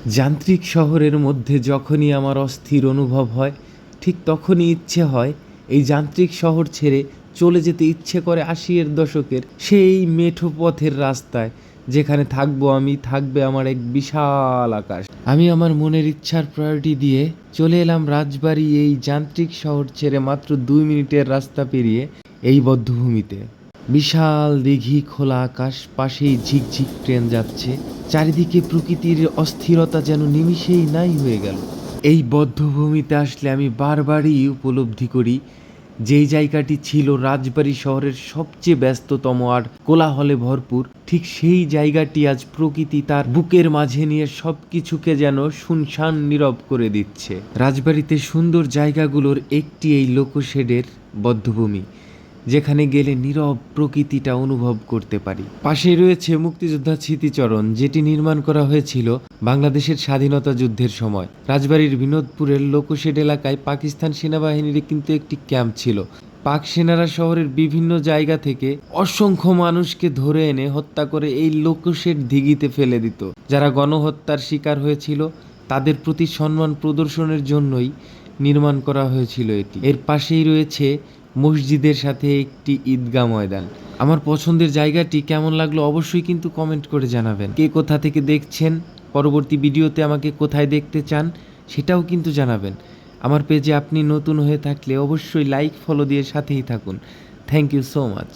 যান্ত্রিক শহরের মধ্যে যখনই আমার অস্থির অনুভব হয়, ঠিক তখনই ইচ্ছে হয় এই যান্ত্রিক শহর ছেড়ে চলে যেতে ইচ্ছে করে ৮০-এর দশকের সেই মেঠো পথের রাস্তায়, যেখানে থাকবো আমি, থাকবে আমার এক বিশাল আকাশ। আমি আমার মনের ইচ্ছার প্রায়োরিটি দিয়ে চলে এলাম রাজবাড়ী এই যান্ত্রিক শহর ছেড়ে মাত্র ২ মিনিটের রাস্তা পেরিয়ে এই বধ্যভূমিতে। বিশাল দিঘি, খোলা আকাশ, পাশেই ঝিকঝিক ট্রেন যাচ্ছে, চারিদিকে প্রকৃতির অস্থিরতা যেন নিমিষেই নাই হয়ে গেল। এই বধ্যভূমিতে আসলে আমি বারবারই উপলব্ধি করি যেই জায়গাটি ছিল রাজবাড়ী শহরের সবচেয়ে ব্যস্ততম আর কোলাহলে ভরপুর, ঠিক সেই জায়গাটি আজ প্রকৃতি তার বুকের মাঝে নিয়ে সব কিছুকে যেন শুনশান নীরব করে দিচ্ছে। রাজবাড়িতে সুন্দর জায়গাগুলোর একটি এই লোকশেডের বধ্যভূমি, যেখানে গেলে নীরব প্রকৃতিটা অনুভব করতে পারি। পাশেই রয়েছে মুক্তিযোদ্ধা স্মৃতিচরণ, যেটি নির্মাণ করা হয়েছিল বাংলাদেশের স্বাধীনতা যুদ্ধের সময়। রাজবাড়ির বিনোদপুরের লোকশেড এলাকায় পাকিস্তান সেনাবাহিনীর কিন্তু একটি ক্যাম্প ছিল। পাক সেনারা শহরের বিভিন্ন জায়গা থেকে অসংখ্য মানুষকে ধরে এনে হত্যা করে এই লোকশেড দিঘিতে ফেলে দিত। যারা গণহত্যার শিকার হয়েছিল তাদের প্রতি সম্মান প্রদর্শনের জন্যই নির্মাণ করা হয়েছিল এটি। এর পাশেই রয়েছে মসজিদের সাথে একটি ঈদগাহ ময়দান। আমার পছন্দের জায়গাটি কেমন লাগলো অবশ্যই কিন্তু কমেন্ট করে জানাবেন। কে কোথা থেকে দেখছেন, পরবর্তী ভিডিওতে আমাকে কোথায় দেখতে চান সেটাও কিন্তু জানাবেন। আমার পেজে আপনি নতুন হয়ে থাকলে অবশ্যই লাইক, ফলো দিয়ে সাথেই থাকুন। Thank you so much.